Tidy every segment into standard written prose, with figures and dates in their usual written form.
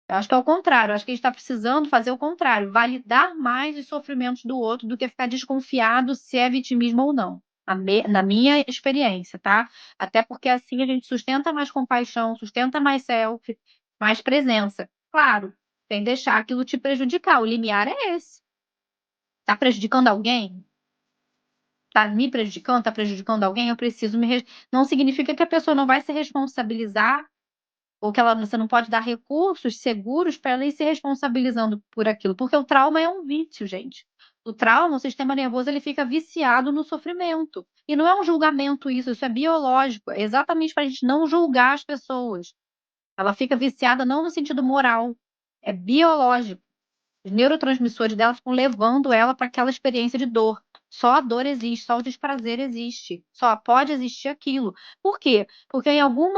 Eu acho que é o contrário. Eu acho que a gente está precisando fazer o contrário, validar mais os sofrimentos do outro do que ficar desconfiado se é vitimismo ou não. Na minha experiência, tá? Até porque assim a gente sustenta mais compaixão, sustenta mais self, mais presença. Claro, sem deixar aquilo te prejudicar. O limiar é esse. Tá prejudicando alguém? Tá me prejudicando? Tá prejudicando alguém? Eu preciso Não significa que a pessoa não vai se responsabilizar ou que você não pode dar recursos seguros para ela ir se responsabilizando por aquilo, porque o trauma é um vício, gente. O trauma, o sistema nervoso, ele fica viciado no sofrimento. E não é um julgamento isso é biológico, é exatamente para a gente não julgar as pessoas. Ela fica viciada não no sentido moral, é biológico. Os neurotransmissores dela ficam levando ela para aquela experiência de dor. Só a dor existe, só o desprazer existe. Só pode existir aquilo. Por quê? Porque em algum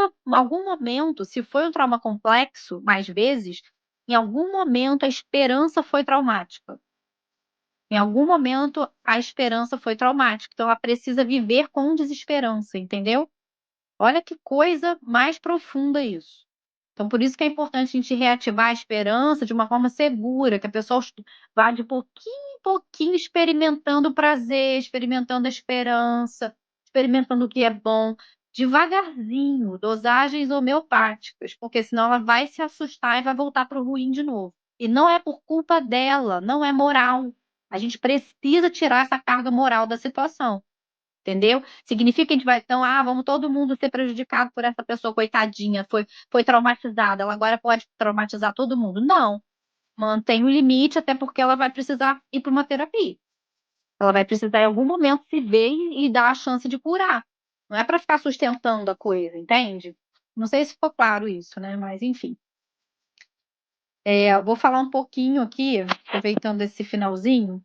momento, se foi um trauma complexo, mais vezes, em algum momento a esperança foi traumática. Em algum momento a esperança foi traumática. Então ela precisa viver com desesperança, entendeu? Olha que coisa mais profunda isso. Então, por isso que é importante a gente reativar a esperança de uma forma segura, que a pessoa vá de pouquinho em pouquinho experimentando o prazer, experimentando a esperança, experimentando o que é bom, devagarzinho, dosagens homeopáticas, porque senão ela vai se assustar e vai voltar para o ruim de novo. E não é por culpa dela, não é moral. A gente precisa tirar essa carga moral da situação. Entendeu? Significa que a gente vai, então, vamos todo mundo ser prejudicado por essa pessoa, coitadinha, foi traumatizada, ela agora pode traumatizar todo mundo. Não, mantém o limite, até porque ela vai precisar ir para uma terapia. Ela vai precisar, em algum momento, se ver e dar a chance de curar. Não é para ficar sustentando a coisa, entende? Não sei se ficou claro isso, né? Mas, enfim. Eu vou falar um pouquinho aqui, aproveitando esse finalzinho,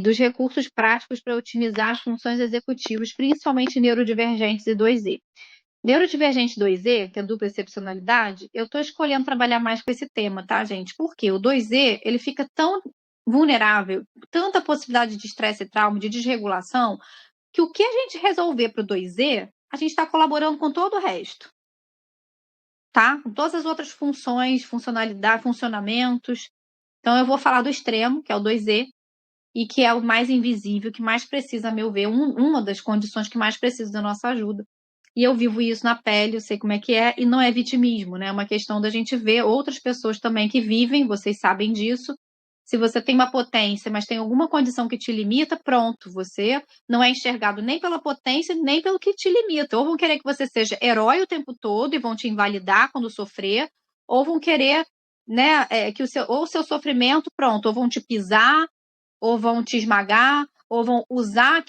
dos recursos práticos para otimizar as funções executivas, principalmente neurodivergentes e 2E. Neurodivergente 2E, que é dupla excepcionalidade, eu estou escolhendo trabalhar mais com esse tema, tá, gente? Porque o 2E, ele fica tão vulnerável, tanta possibilidade de estresse e trauma, de desregulação, que o que a gente resolver para o 2E, a gente está colaborando com todo o resto, tá? Com todas as outras funções, funcionalidade, funcionamentos. Então, eu vou falar do extremo, que é o 2E, e que é o mais invisível, que mais precisa, a meu ver, uma das condições que mais precisa da nossa ajuda. E eu vivo isso na pele, eu sei como é que é, e não é vitimismo, né? É uma questão da gente ver outras pessoas também que vivem, vocês sabem disso. Se você tem uma potência, mas tem alguma condição que te limita, pronto, você não é enxergado nem pela potência, nem pelo que te limita. Ou vão querer que você seja herói o tempo todo e vão te invalidar quando sofrer, ou vão querer, né, que ou o seu sofrimento, pronto, ou vão te pisar, ou vão te esmagar, ou vão usar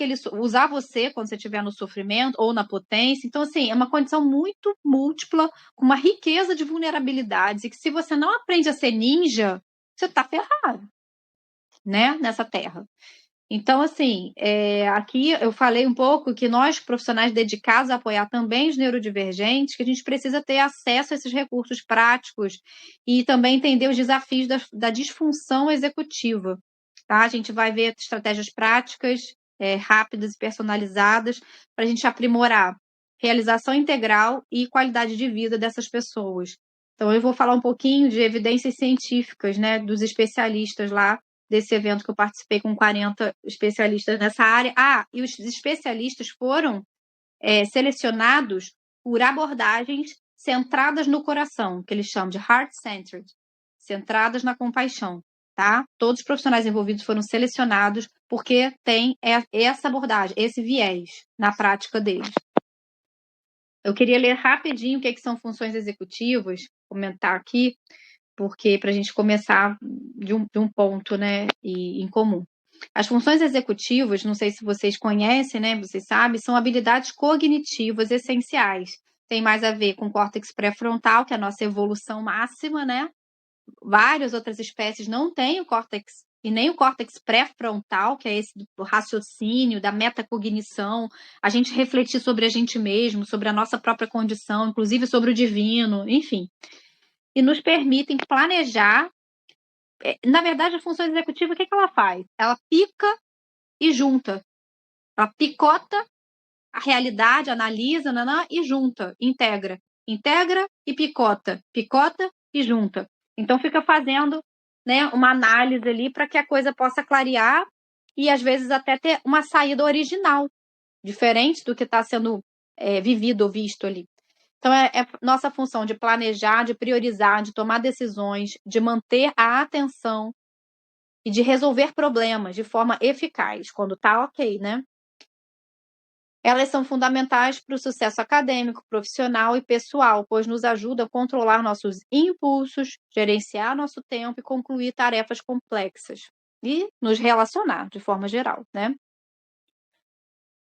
você quando você estiver no sofrimento ou na potência. Então, assim, é uma condição muito múltipla, com uma riqueza de vulnerabilidades, e que se você não aprende a ser ninja, você está ferrado, né, nessa terra. Então, assim, aqui eu falei um pouco que nós, profissionais dedicados a apoiar também os neurodivergentes, que a gente precisa ter acesso a esses recursos práticos e também entender os desafios da disfunção executiva. Tá? A gente vai ver estratégias práticas, rápidas e personalizadas, para a gente aprimorar realização integral e qualidade de vida dessas pessoas. Então, eu vou falar um pouquinho de evidências científicas, né, dos especialistas lá desse evento que eu participei com 40 especialistas nessa área. E os especialistas foram selecionados por abordagens centradas no coração, que eles chamam de heart-centered, centradas na compaixão, tá? Todos os profissionais envolvidos foram selecionados porque tem essa abordagem, esse viés na prática deles. Eu queria ler rapidinho o que são funções executivas, comentar aqui, porque para a gente começar de um ponto, né, em comum. As funções executivas, não sei se vocês conhecem, né, vocês sabem, são habilidades cognitivas essenciais. Tem mais a ver com o córtex pré-frontal, que é a nossa evolução máxima, né? Várias outras espécies não têm o córtex e nem o córtex pré-frontal, que é esse do raciocínio, da metacognição, a gente refletir sobre a gente mesmo, sobre a nossa própria condição, inclusive sobre o divino, enfim. E nos permitem planejar. Na verdade, a função executiva, o que ela faz? Ela pica e junta. Ela picota a realidade, analisa, e junta, integra. Integra e picota e junta. Então, fica fazendo, né, uma análise ali para que a coisa possa clarear e, às vezes, até ter uma saída original, diferente do que está sendo vivido ou visto ali. Então, é nossa função de planejar, de priorizar, de tomar decisões, de manter a atenção e de resolver problemas de forma eficaz, quando está ok, né? Elas são fundamentais para o sucesso acadêmico, profissional e pessoal, pois nos ajudam a controlar nossos impulsos, gerenciar nosso tempo e concluir tarefas complexas. E nos relacionar, de forma geral, né?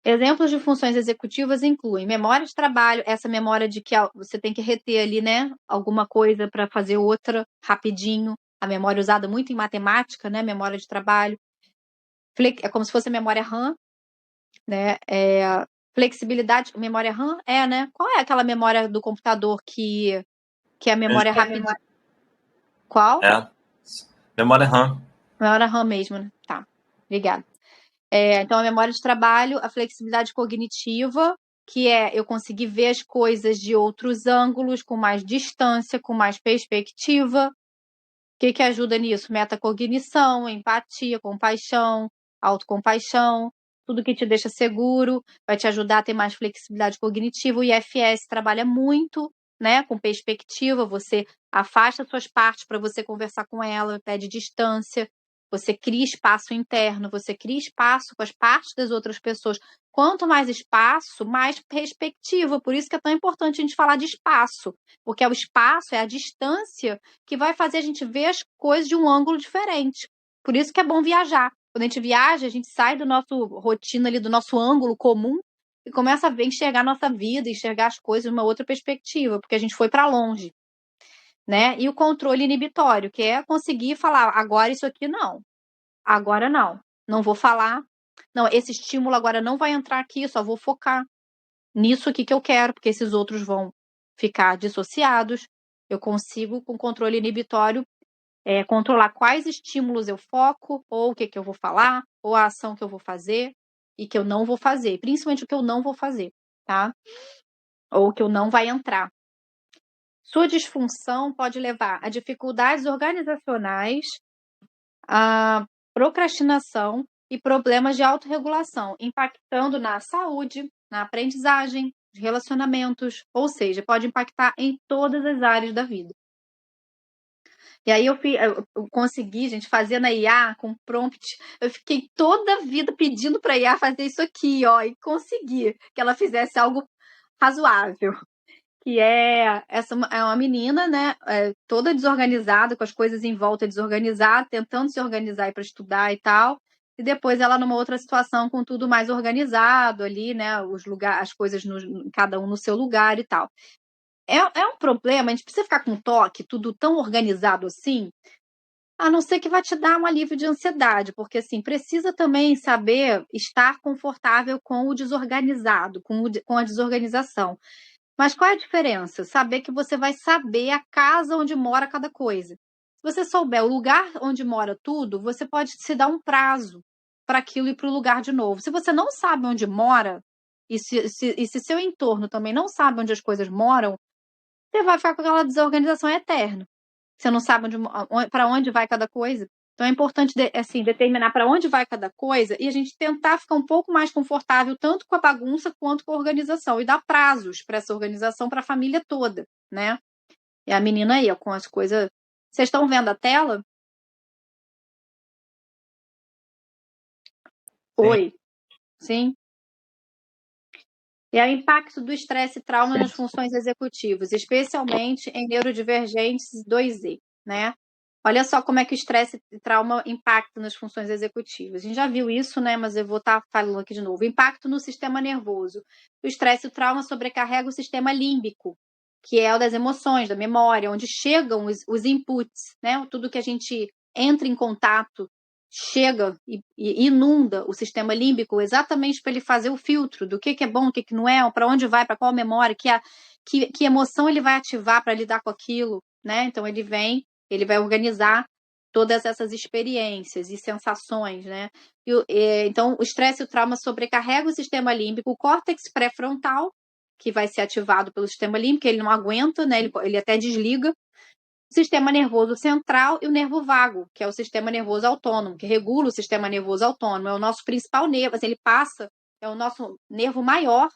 Exemplos de funções executivas incluem memória de trabalho, essa memória de que você tem que reter ali, né, alguma coisa para fazer outra rapidinho. A memória usada muito em matemática, né, memória de trabalho. É como se fosse a memória RAM, né? Flexibilidade, memória RAM né? Qual é aquela memória do computador que é a memória rapidinha? Qual? Memória RAM. Memória RAM mesmo, né? Tá, obrigada. Então, a memória de trabalho, a flexibilidade cognitiva, que é eu conseguir ver as coisas de outros ângulos, com mais distância, com mais perspectiva. O que ajuda nisso? Metacognição, empatia, compaixão, autocompaixão, tudo que te deixa seguro, vai te ajudar a ter mais flexibilidade cognitiva. O IFS trabalha muito, né, com perspectiva, você afasta suas partes para você conversar com ela, pede distância, você cria espaço interno, você cria espaço com as partes das outras pessoas. Quanto mais espaço, mais perspectiva. Por isso que é tão importante a gente falar de espaço, porque o espaço é a distância que vai fazer a gente ver as coisas de um ângulo diferente. Por isso que é bom viajar. Quando a gente viaja, a gente sai do nosso rotina ali, do nosso ângulo comum e começa a ver, enxergar a nossa vida, enxergar as coisas de uma outra perspectiva, porque a gente foi para longe, né? E o controle inibitório, que é conseguir falar, agora isso aqui não, agora não vou falar, não, esse estímulo agora não vai entrar aqui, só vou focar nisso aqui que eu quero, porque esses outros vão ficar dissociados. Eu consigo, com controle inibitório, controlar quais estímulos eu foco, ou o que eu vou falar, ou a ação que eu vou fazer e que eu não vou fazer, principalmente o que eu não vou fazer, tá? Ou o que eu não vai entrar. Sua disfunção pode levar a dificuldades organizacionais, a procrastinação e problemas de autorregulação, impactando na saúde, na aprendizagem, relacionamentos, ou seja, pode impactar em todas as áreas da vida. E aí eu consegui, gente, fazer na IA com prompt. Eu fiquei toda a vida pedindo para a IA fazer isso aqui, ó, e consegui que ela fizesse algo razoável. Que essa é uma menina, né, toda desorganizada, com as coisas em volta desorganizadas, tentando se organizar para estudar e tal. E depois ela numa outra situação com tudo mais organizado ali, né, as coisas cada um no seu lugar e tal. É um problema, a gente precisa ficar com toque, tudo tão organizado assim, a não ser que vai te dar um alívio de ansiedade, porque assim, precisa também saber estar confortável com o desorganizado, com a desorganização. Mas qual é a diferença? Saber que você vai saber a casa onde mora cada coisa. Se você souber o lugar onde mora tudo, você pode se dar um prazo para aquilo ir para o lugar de novo. Se você não sabe onde mora, e se seu entorno também não sabe onde as coisas moram, você vai ficar com aquela desorganização eterna. Você não sabe para onde vai cada coisa. Então é importante assim, determinar para onde vai cada coisa e a gente tentar ficar um pouco mais confortável tanto com a bagunça quanto com a organização e dar prazos para essa organização para a família toda, né? E a menina aí, ó, com as coisas. Vocês estão vendo a tela? Sim. Oi. Sim? E aí, o impacto do estresse e trauma nas funções executivas, especialmente em neurodivergentes 2E, né? Olha só como é que o estresse e trauma impactam nas funções executivas. A gente já viu isso, né? Mas eu vou estar falando aqui de novo. Impacto no sistema nervoso. O estresse e o trauma sobrecarrega o sistema límbico, que é o das emoções, da memória, onde chegam os inputs, né? Tudo que a gente entra em contato chega e inunda o sistema límbico exatamente para ele fazer o filtro do que é bom, o que não é, para onde vai, para qual memória, que emoção ele vai ativar para lidar com aquilo, né? Então ele vai organizar todas essas experiências e sensações, né? Então o estresse e o trauma sobrecarrega o sistema límbico, o córtex pré-frontal, que vai ser ativado pelo sistema límbico, ele não aguenta, né? Ele até desliga. sistema nervoso central e o nervo vago, que é o sistema nervoso autônomo, que regula o sistema nervoso autônomo, é o nosso principal nervo, assim, ele passa, é o nosso nervo maior,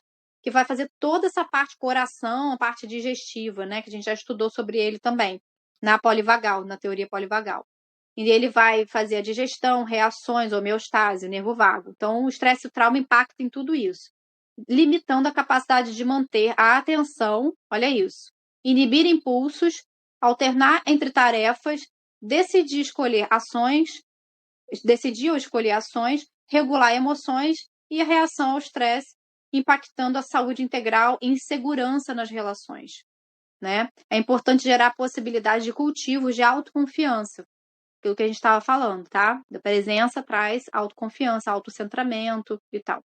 que vai fazer toda essa parte coração, a parte digestiva, né, que a gente já estudou sobre ele também, na polivagal, na teoria polivagal. E ele vai fazer a digestão, reações, homeostase, o nervo vago. Então, o estresse e o trauma impactam em tudo isso, limitando a capacidade de manter a atenção, olha isso, inibir impulsos, alternar entre tarefas, decidir ou escolher ações, regular emoções e a reação ao estresse, impactando a saúde integral e insegurança nas relações, né? É importante gerar possibilidade de cultivos de autoconfiança, pelo que a gente estava falando, tá? A presença traz autoconfiança, autocentramento e tal.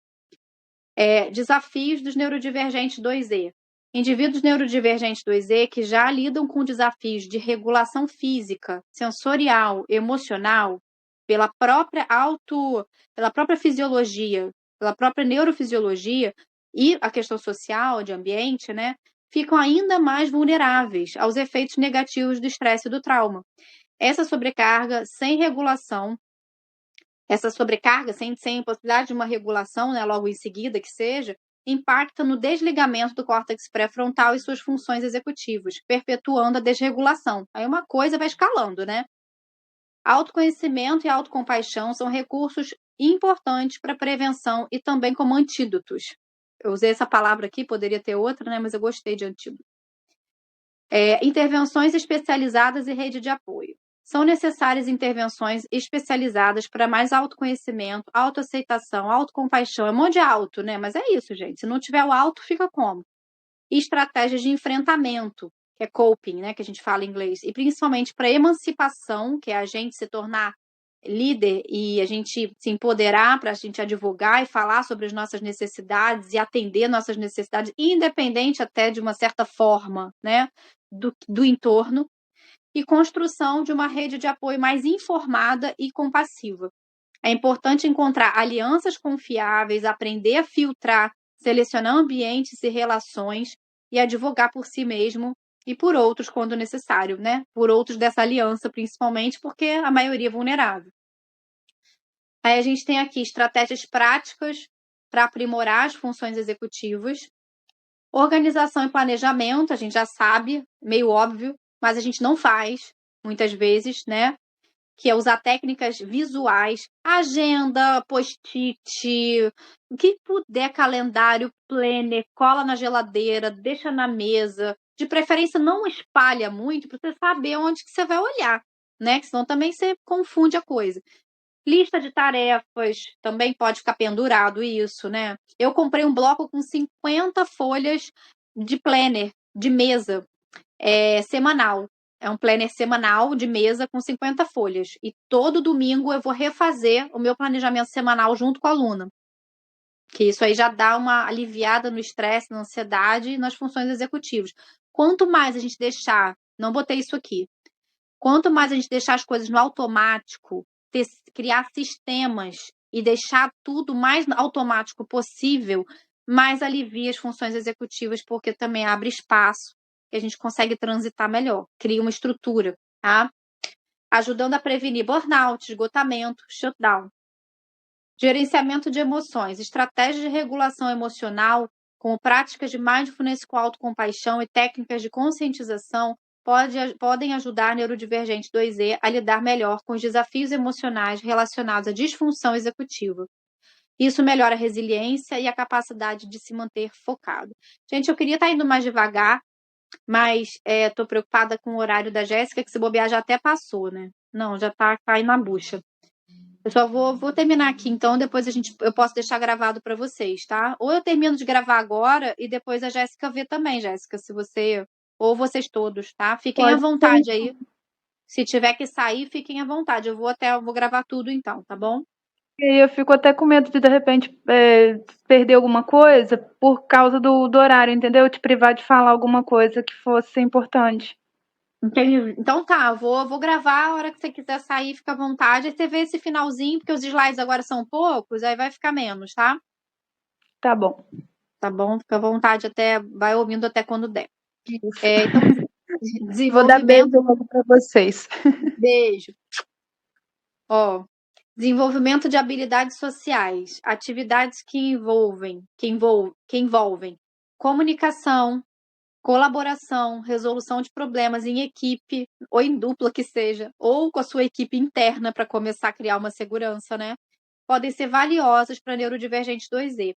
Desafios dos neurodivergentes 2E. Indivíduos neurodivergentes 2E que já lidam com desafios de regulação física, sensorial, emocional, pela própria fisiologia, pela própria neurofisiologia e a questão social, de ambiente, né, ficam ainda mais vulneráveis aos efeitos negativos do estresse e do trauma. Essa sobrecarga sem regulação, sem possibilidade de uma regulação, né, logo em seguida que seja, impacta no desligamento do córtex pré-frontal e suas funções executivas, perpetuando a desregulação. Aí uma coisa vai escalando, né? Autoconhecimento e autocompaixão são recursos importantes para prevenção e também como antídotos. Eu usei essa palavra aqui, poderia ter outra, né? Mas eu gostei de antídoto. Intervenções especializadas e rede de apoio. São necessárias intervenções especializadas para mais autoconhecimento, autoaceitação, autocompaixão. É um monte de auto, né? Mas é isso, gente. Se não tiver o auto, fica como? E estratégias de enfrentamento, que é coping, né? Que a gente fala em inglês. E principalmente para emancipação, que é a gente se tornar líder e a gente se empoderar para a gente advogar e falar sobre as nossas necessidades e atender nossas necessidades, independente até de uma certa forma, né? Do entorno. E construção de uma rede de apoio mais informada e compassiva. É importante encontrar alianças confiáveis, aprender a filtrar, selecionar ambientes e relações e advogar por si mesmo e por outros quando necessário, né? Por outros dessa aliança, principalmente, porque a maioria é vulnerável. Aí a gente tem aqui estratégias práticas para aprimorar as funções executivas. Organização e planejamento, a gente já sabe, meio óbvio, mas a gente não faz, muitas vezes, né? Que é usar técnicas visuais, agenda, post-it, o que puder, calendário, planner, cola na geladeira, deixa na mesa. De preferência, não espalha muito para você saber onde que você vai olhar, né? Que senão também você confunde a coisa. Lista de tarefas, também pode ficar pendurado isso, né? Eu comprei um bloco com 50 folhas de planner, de mesa, semanal. É um planner semanal de mesa com 50 folhas. E todo domingo eu vou refazer o meu planejamento semanal junto com a aluna. Que isso aí já dá uma aliviada no estresse, na ansiedade e nas funções executivas. Quanto mais a gente deixar, não botei isso aqui, quanto mais a gente deixar as coisas no automático, criar sistemas e deixar tudo mais automático possível, mais alivia as funções executivas, porque também abre espaço que a gente consegue transitar melhor, cria uma estrutura, tá? Ajudando a prevenir burnout, esgotamento, shutdown. Gerenciamento de emoções, estratégias de regulação emocional, como práticas de mindfulness com autocompaixão e técnicas de conscientização, podem ajudar neurodivergente 2E a lidar melhor com os desafios emocionais relacionados à disfunção executiva. Isso melhora a resiliência e a capacidade de se manter focado. Gente, eu queria estar indo mais devagar, mas estou preocupada com o horário da Jéssica, que se bobear já até passou, né? Não, já está caindo na bucha. Eu só vou terminar aqui, então depois eu posso deixar gravado para vocês, tá? Ou eu termino de gravar agora e depois a Jéssica vê também, Jéssica, se você ou vocês todos, tá? Fiquem à Pode vontade ser. aí. Se tiver que sair, fiquem à vontade. Eu vou gravar tudo então, tá bom? E aí eu fico até com medo de repente, perder alguma coisa por causa do horário, entendeu? Te privar de falar alguma coisa que fosse importante. Entendi. Então tá, vou gravar a hora que você quiser sair, fica à vontade. Aí você vê esse finalzinho, porque os slides agora são poucos, aí vai ficar menos, tá? Tá bom. Tá bom? Fica à vontade, vai ouvindo até quando der. Isso. Então, Vou dar beijo Desenvolvimento, logo para vocês. beijo. Ó, desenvolvimento de habilidades sociais, atividades que envolvem comunicação, colaboração, resolução de problemas em equipe, ou em dupla que seja, ou com a sua equipe interna para começar a criar uma segurança, né? Podem ser valiosas para neurodivergente 2E.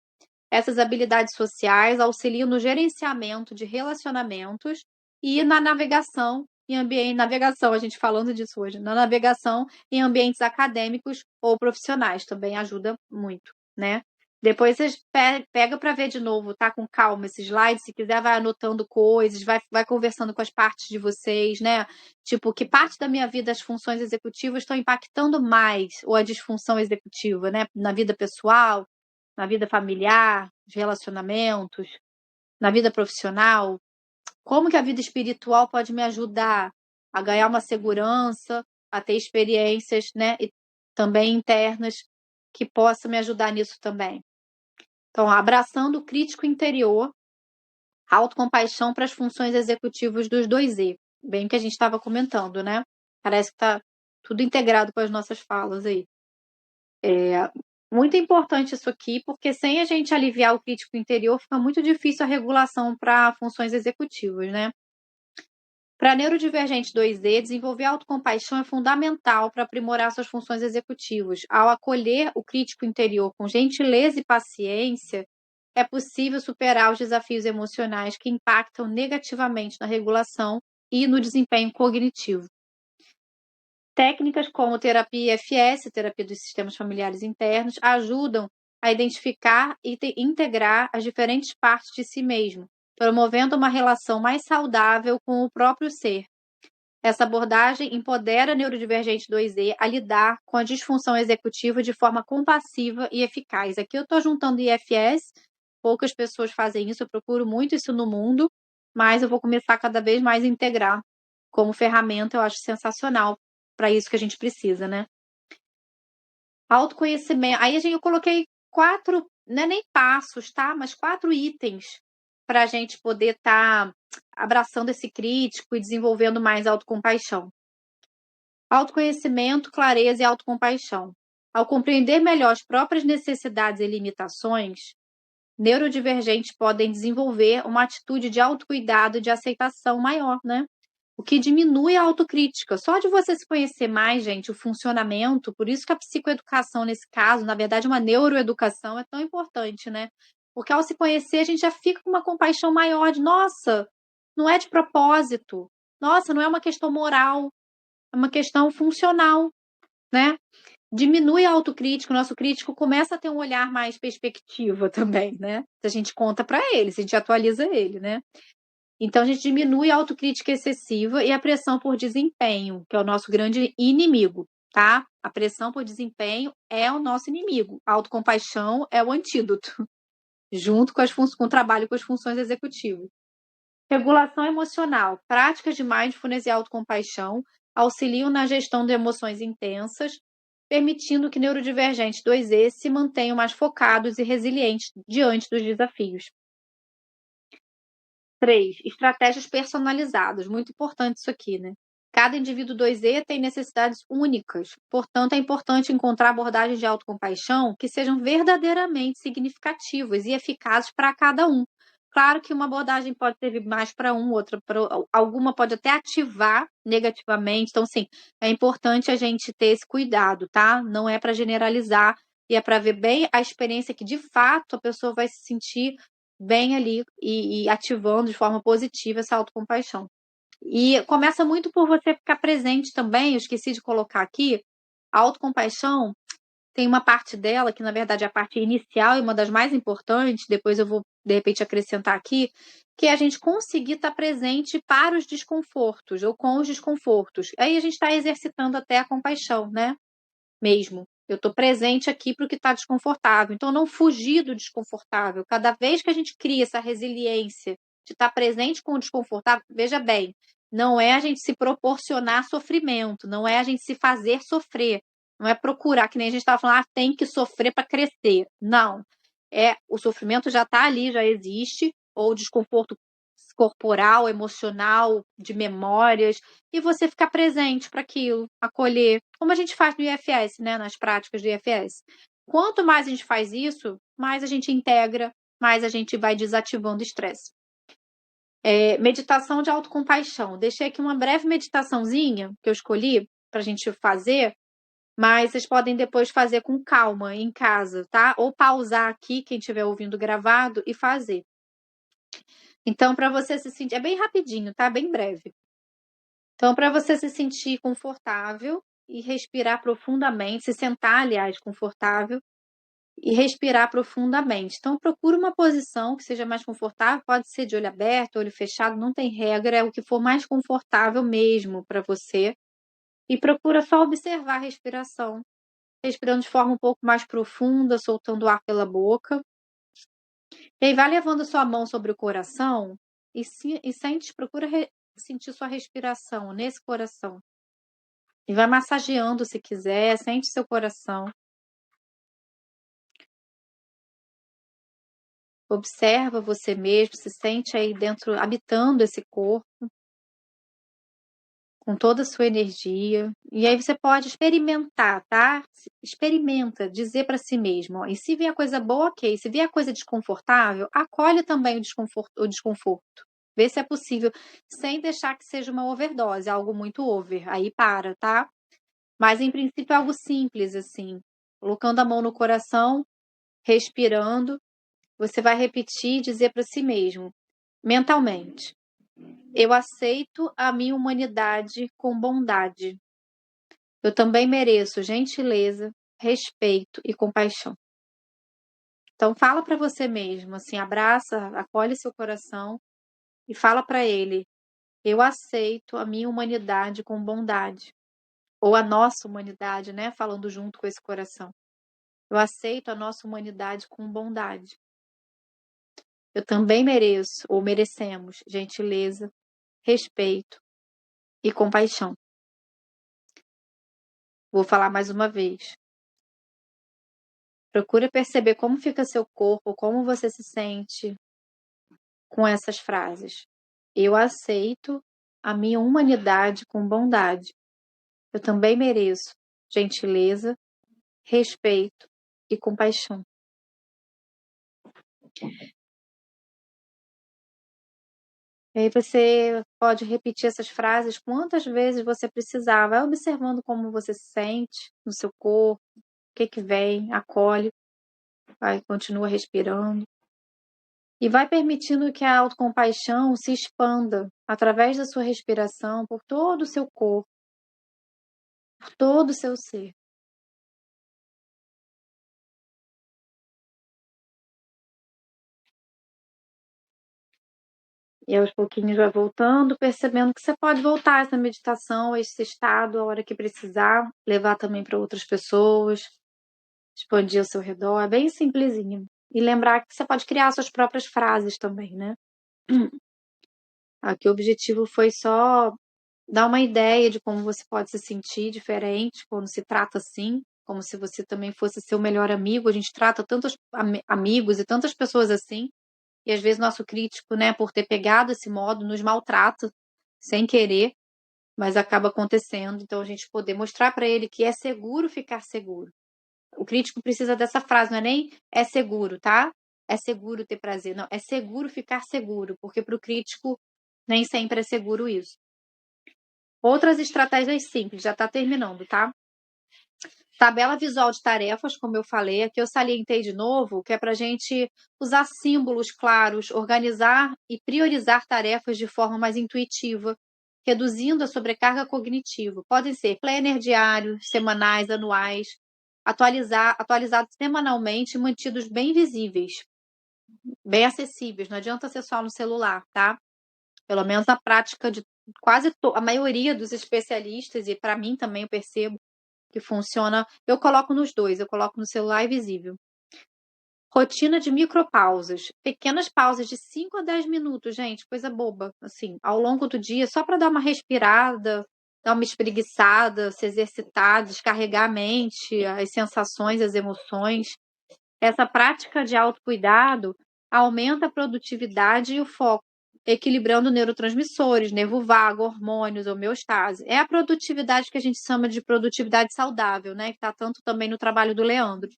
Essas habilidades sociais auxiliam no gerenciamento de relacionamentos e na navegação navegação, a gente falando disso hoje, na navegação em ambientes acadêmicos ou profissionais, também ajuda muito, né? Depois vocês pega para ver de novo, tá? Com calma esse slide, se quiser vai anotando coisas, vai conversando com as partes de vocês, né? Tipo, que parte da minha vida as funções executivas estão impactando mais, ou a disfunção executiva, né? Na vida pessoal, na vida familiar, nos relacionamentos, na vida profissional. Como que a vida espiritual pode me ajudar a ganhar uma segurança, a ter experiências, né, e também internas que possam me ajudar nisso também. Então, abraçando o crítico interior, autocompaixão para as funções executivas dos 2E. Bem que a gente estava comentando, né? Parece que está tudo integrado com as nossas falas aí. Muito importante isso aqui, porque sem a gente aliviar o crítico interior, fica muito difícil a regulação para funções executivas, né? Para neurodivergente 2E, desenvolver autocompaixão é fundamental para aprimorar suas funções executivas. Ao acolher o crítico interior com gentileza e paciência, é possível superar os desafios emocionais que impactam negativamente na regulação e no desempenho cognitivo. Técnicas como terapia IFS, terapia dos sistemas familiares internos, ajudam a identificar e integrar as diferentes partes de si mesmo, promovendo uma relação mais saudável com o próprio ser. Essa abordagem empodera a neurodivergente 2E a lidar com a disfunção executiva de forma compassiva e eficaz. Aqui eu estou juntando IFS, poucas pessoas fazem isso, eu procuro muito isso no mundo, mas eu vou começar cada vez mais a integrar como ferramenta, eu acho sensacional para isso que a gente precisa, né? Autoconhecimento. Aí eu coloquei 4, não é nem passos, tá? Mas 4 itens para a gente poder estar abraçando esse crítico e desenvolvendo mais autocompaixão. Autoconhecimento, clareza e autocompaixão. Ao compreender melhor as próprias necessidades e limitações, neurodivergentes podem desenvolver uma atitude de autocuidado e de aceitação maior, né? O que diminui a autocrítica. Só de você se conhecer mais, gente, o funcionamento, por isso que a psicoeducação, nesse caso, na verdade, uma neuroeducação é tão importante, né? Porque ao se conhecer, a gente já fica com uma compaixão maior de, nossa, não é de propósito, nossa, não é uma questão moral, é uma questão funcional, né? Diminui a autocrítica, o nosso crítico começa a ter um olhar mais perspectiva também, né? Se a gente conta para ele, se a gente atualiza ele, né? Então, a gente diminui a autocrítica excessiva e a pressão por desempenho, que é o nosso grande inimigo, tá? A pressão por desempenho é o nosso inimigo. A autocompaixão é o antídoto, junto com o trabalho com as funções executivas. Regulação emocional. Práticas de mindfulness e autocompaixão auxiliam na gestão de emoções intensas, permitindo que neurodivergentes 2E se mantenham mais focados e resilientes diante dos desafios. 3. Estratégias personalizadas. Muito importante isso aqui, né? Cada indivíduo 2E tem necessidades únicas. Portanto, é importante encontrar abordagens de autocompaixão que sejam verdadeiramente significativas e eficazes para cada um. Claro que uma abordagem pode servir mais para um, outra para alguma pode até ativar negativamente. Então, sim, é importante a gente ter esse cuidado, tá? Não é para generalizar e é para ver bem a experiência que, de fato, a pessoa vai se sentir bem ali e ativando de forma positiva essa autocompaixão. E começa muito por você ficar presente também, eu esqueci de colocar aqui, a autocompaixão tem uma parte dela, que na verdade é a parte inicial e uma das mais importantes, depois eu vou, de repente, acrescentar aqui, que é a gente conseguir estar presente para os desconfortos, ou com os desconfortos. Aí a gente está exercitando até a compaixão, né? Mesmo. Eu estou presente aqui para o que está desconfortável. Então, não fugir do desconfortável. Cada vez que a gente cria essa resiliência de estar presente com o desconfortável, veja bem, não é a gente se proporcionar sofrimento, não é a gente se fazer sofrer, não é procurar, que nem a gente estava falando, tem que sofrer para crescer. Não. O sofrimento já está ali, já existe, ou o desconforto corporal, emocional, de memórias, e você ficar presente para aquilo, acolher, como a gente faz no IFS, né, nas práticas do IFS. Quanto mais a gente faz isso, mais a gente integra, mais a gente vai desativando o estresse. Meditação de autocompaixão. Deixei aqui uma breve meditaçãozinha que eu escolhi para a gente fazer, mas vocês podem depois fazer com calma em casa, tá? Ou pausar aqui, quem estiver ouvindo gravado, e fazer. Então, para você se sentir... É bem rapidinho, tá? Bem breve. Então, para você se sentir confortável e respirar profundamente, se sentar, aliás, confortável, e respirar profundamente. Então, procura uma posição que seja mais confortável, pode ser de olho aberto, olho fechado, não tem regra, é o que for mais confortável mesmo para você. E procura só observar a respiração, respirando de forma um pouco mais profunda, soltando o ar pela boca. E aí vai levando a sua mão sobre o coração e sente, procura sentir sua respiração nesse coração. E vai massageando se quiser, sente seu coração. Observa você mesmo, se sente aí dentro, habitando esse corpo, com toda a sua energia. E aí você pode experimentar, tá? Experimenta, dizer para si mesmo. Ó, e se vier coisa boa, ok. Se vier coisa desconfortável, acolhe também o desconforto. Vê se é possível, sem deixar que seja uma overdose, algo muito over. Aí para, tá? Mas em princípio é algo simples, assim. Colocando a mão no coração, respirando. Você vai repetir e dizer para si mesmo, mentalmente: eu aceito a minha humanidade com bondade. Eu também mereço gentileza, respeito e compaixão. Então fala para você mesmo, assim, abraça, acolhe seu coração e fala para ele: eu aceito a minha humanidade com bondade. Ou a nossa humanidade, né? Falando junto com esse coração. Eu aceito a nossa humanidade com bondade. Eu também mereço, ou merecemos, gentileza, respeito e compaixão. Vou falar mais uma vez. Procure perceber como fica seu corpo, como você se sente com essas frases. Eu aceito a minha humanidade com bondade. Eu também mereço gentileza, respeito e compaixão. E aí você pode repetir essas frases quantas vezes você precisar. Vai observando como você se sente no seu corpo, o que vem, acolhe, vai, continua respirando. E vai permitindo que a autocompaixão se expanda através da sua respiração por todo o seu corpo, por todo o seu ser. E aos pouquinhos vai voltando, percebendo que você pode voltar a essa meditação, a esse estado, a hora que precisar, levar também para outras pessoas, expandir ao seu redor, é bem simplesinho. E lembrar que você pode criar suas próprias frases também, né? Aqui o objetivo foi só dar uma ideia de como você pode se sentir diferente quando se trata assim, como se você também fosse seu melhor amigo. A gente trata tantos amigos e tantas pessoas assim, e às vezes nosso crítico, né, por ter pegado esse modo, nos maltrata sem querer, mas acaba acontecendo. Então a gente poder mostrar para ele que é seguro ficar seguro. O crítico precisa dessa frase, não é nem é seguro, tá? É seguro ter prazer. Não, é seguro ficar seguro, porque para o crítico nem sempre é seguro isso. Outras estratégias simples, já está terminando, tá? Tabela visual de tarefas, como eu falei, aqui eu salientei de novo, que é para a gente usar símbolos claros, organizar e priorizar tarefas de forma mais intuitiva, reduzindo a sobrecarga cognitiva. Podem ser planner diários, semanais, anuais, atualizados semanalmente e mantidos bem visíveis, bem acessíveis. Não adianta ser só no celular, tá? Pelo menos na prática de quase a maioria dos especialistas, e para mim também eu percebo que funciona. Eu coloco nos dois, eu coloco no celular e visível. Rotina de micropausas. Pequenas pausas de 5 a 10 minutos, gente, coisa boba, assim, ao longo do dia, só para dar uma respirada, dar uma espreguiçada, se exercitar, descarregar a mente, as sensações, as emoções. Essa prática de autocuidado aumenta a produtividade e o foco. equilibrando neurotransmissores, nervo vago, hormônios, homeostase. É a produtividade que a gente chama de produtividade saudável, né? Que está tanto também no trabalho do Leandro.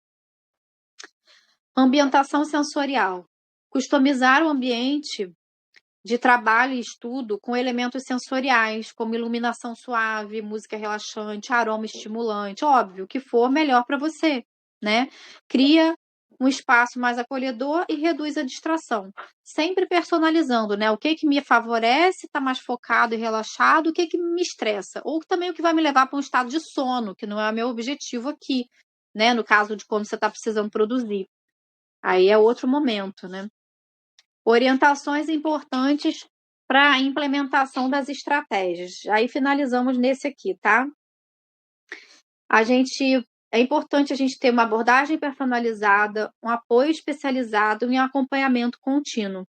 Ambientação sensorial. Customizar o ambiente de trabalho e estudo com elementos sensoriais, como iluminação suave, música relaxante, aroma estimulante, óbvio, o que for melhor para você, né? Cria um espaço mais acolhedor e reduz a distração, sempre personalizando, né? O que me favorece, tá mais focado e relaxado, o que me estressa, ou também o que vai me levar para um estado de sono, que não é o meu objetivo aqui, né? No caso de como você está precisando produzir. Aí é outro momento, né? Orientações importantes para a implementação das estratégias. Aí finalizamos nesse aqui, tá? É importante a gente ter uma abordagem personalizada, um apoio especializado e um acompanhamento contínuo.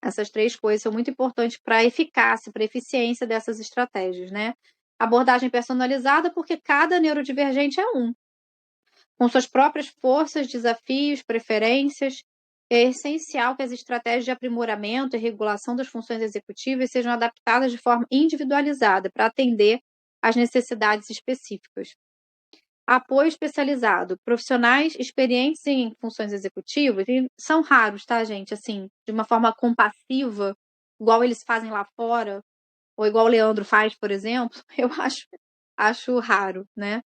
Essas 3 coisas são muito importantes para a eficácia, para a eficiência dessas estratégias, né? Abordagem personalizada, porque cada neurodivergente é um, com suas próprias forças, desafios, preferências. É essencial que as estratégias de aprimoramento e regulação das funções executivas sejam adaptadas de forma individualizada para atender às necessidades específicas. Apoio especializado. Profissionais experientes em funções executivas são raros, tá, gente? Assim, de uma forma compassiva, igual eles fazem lá fora, ou igual o Leandro faz, por exemplo, eu acho raro, né?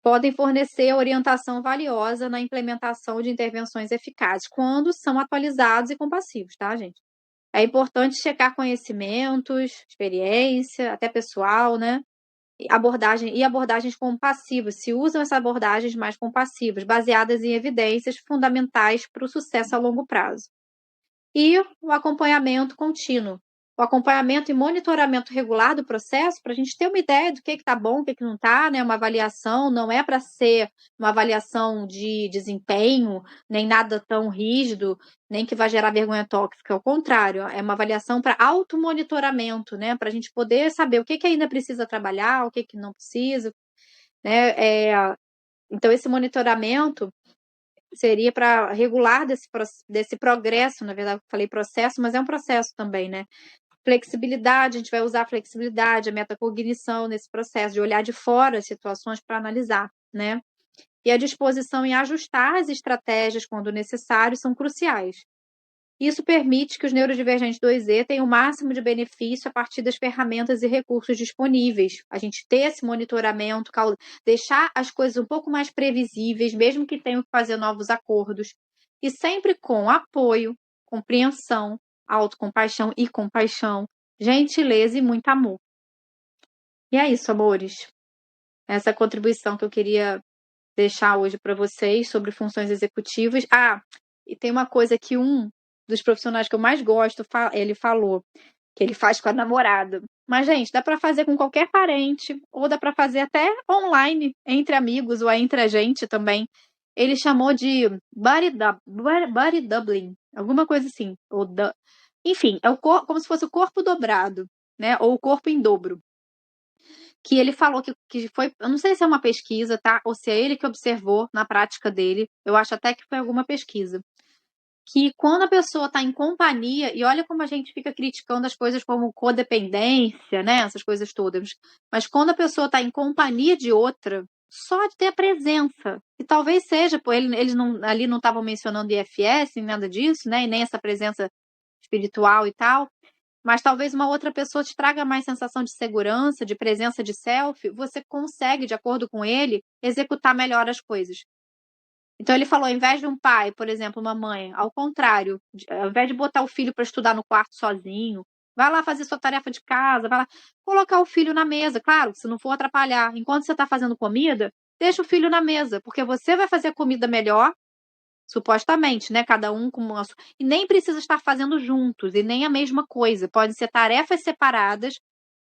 Podem fornecer orientação valiosa na implementação de intervenções eficazes, quando são atualizados e compassivos, tá, gente? É importante checar conhecimentos, experiência, até pessoal, né? Abordagens compassivas, se usam essas abordagens mais compassivas, baseadas em evidências fundamentais para o sucesso a longo prazo. E o acompanhamento contínuo. O acompanhamento e monitoramento regular do processo, para a gente ter uma ideia do que está bom, o que não está, né? Uma avaliação não é para ser uma avaliação de desempenho, nem nada tão rígido, nem que vai gerar vergonha tóxica. Ao contrário, é uma avaliação para automonitoramento, né? Para a gente poder saber o que ainda precisa trabalhar, o que não precisa, né? Então, esse monitoramento seria para regular desse progresso, na verdade, eu falei processo, mas é um processo também, né? Flexibilidade, a gente vai usar a flexibilidade, a metacognição nesse processo, de olhar de fora as situações para analisar, né? E a disposição em ajustar as estratégias quando necessário são cruciais. Isso permite que os neurodivergentes 2E tenham o máximo de benefício a partir das ferramentas e recursos disponíveis. A gente ter esse monitoramento, deixar as coisas um pouco mais previsíveis, mesmo que tenham que fazer novos acordos, e sempre com apoio, compreensão, autocompaixão e compaixão, gentileza e muito amor. E é isso, amores. Essa é a contribuição que eu queria deixar hoje para vocês sobre funções executivas. E tem uma coisa que um dos profissionais que eu mais gosto, ele falou, que ele faz com a namorada. Mas, gente, dá para fazer com qualquer parente, ou dá para fazer até online, entre amigos, ou entre a gente também. Ele chamou de body doubling, alguma coisa assim. Enfim, é como se fosse o corpo dobrado, né? Ou o corpo em dobro. Que ele falou que foi, eu não sei se é uma pesquisa, tá? Ou se é ele que observou na prática dele, eu acho até que foi alguma pesquisa, que quando a pessoa está em companhia, e olha como a gente fica criticando as coisas como codependência, né? Essas coisas todas, mas quando a pessoa está em companhia de outra, só de ter a presença, e talvez seja, pô, eles ali não estavam mencionando IFS, nem nada disso, né? E nem essa presença espiritual e tal, mas talvez uma outra pessoa te traga mais sensação de segurança, de presença de self, você consegue, de acordo com ele, executar melhor as coisas. Então ele falou, ao invés de um pai, por exemplo, uma mãe, ao contrário, ao invés de botar o filho para estudar no quarto sozinho, vai lá fazer sua tarefa de casa, vai lá colocar o filho na mesa, claro, se não for atrapalhar. Enquanto você está fazendo comida, deixa o filho na mesa, porque você vai fazer a comida melhor, supostamente, né? Cada um com uma... E nem precisa estar fazendo juntos, e nem a mesma coisa. Podem ser tarefas separadas,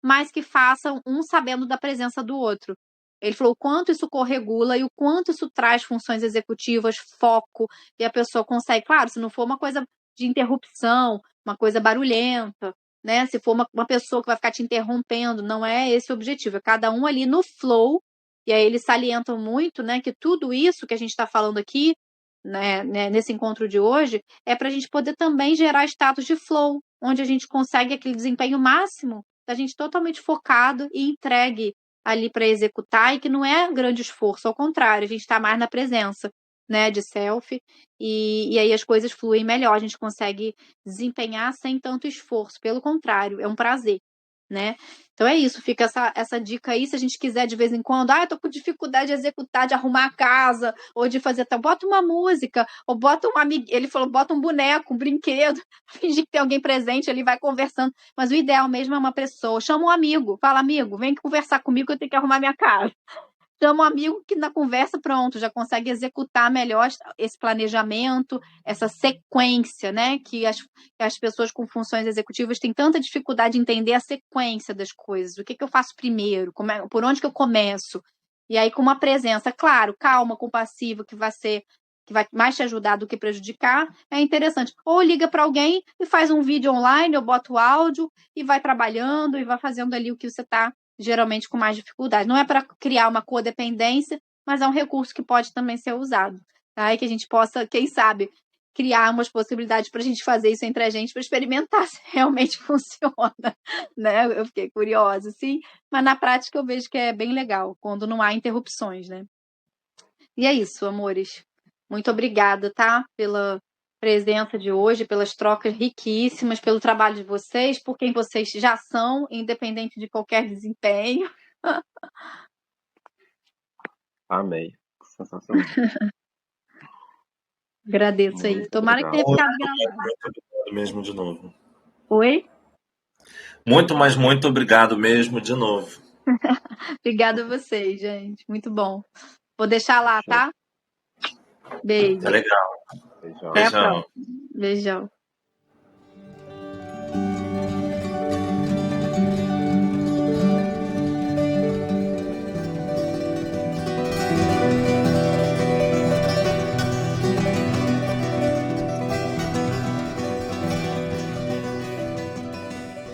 mas que façam um sabendo da presença do outro. Ele falou o quanto isso corregula e o quanto isso traz funções executivas, foco, e a pessoa consegue, claro, se não for uma coisa de interrupção, uma coisa barulhenta, né? Se for uma pessoa que vai ficar te interrompendo, não é esse o objetivo, é cada um ali no flow, e aí eles salientam muito, né, que tudo isso que a gente está falando aqui, né, nesse encontro de hoje, é para a gente poder também gerar status de flow, onde a gente consegue aquele desempenho máximo, da gente totalmente focado e entregue ali para executar, e que não é grande esforço, ao contrário, a gente está mais na presença, né, de selfie, e aí as coisas fluem melhor, a gente consegue desempenhar sem tanto esforço, pelo contrário, é um prazer, né? Então é isso, fica essa dica aí, se a gente quiser de vez em quando, eu tô com dificuldade de executar, de arrumar a casa, ou de fazer tal, bota uma música, ou bota um amigo, ele falou, bota um boneco, um brinquedo, fingir que tem alguém presente ali, vai conversando, mas o ideal mesmo é uma pessoa, chama um amigo, fala, amigo, vem conversar comigo que eu tenho que arrumar minha casa. Chama um amigo que na conversa, pronto, já consegue executar melhor esse planejamento, essa sequência, né? Que as pessoas com funções executivas têm tanta dificuldade de entender a sequência das coisas. O que eu faço primeiro? Por onde que eu começo? E aí, com uma presença, claro, calma, compassiva, que vai mais te ajudar do que prejudicar, é interessante. Ou liga para alguém e faz um vídeo online, ou bota o áudio e vai trabalhando e vai fazendo ali o que você está geralmente com mais dificuldade. Não é para criar uma codependência, mas é um recurso que pode também ser usado, tá? E que a gente possa, quem sabe, criar umas possibilidades para a gente fazer isso entre a gente, para experimentar se realmente funciona, né? Eu fiquei curiosa, sim, mas na prática eu vejo que é bem legal, quando não há interrupções, né? E é isso, amores. Muito obrigada, tá? Pela presença de hoje, pelas trocas riquíssimas, pelo trabalho de vocês, por quem vocês já são, independente de qualquer desempenho. Amei. Sensacional. Agradeço aí. Muito Tomara que tenha obrigado. ficado gravado. Muito obrigado mesmo de novo. Oi? Muito, mas muito obrigado mesmo de novo. Obrigada a vocês, gente. Muito bom. Vou deixar lá, tá? Beijo. Tá legal. Beijão. Até a Beijão. próxima. Beijão.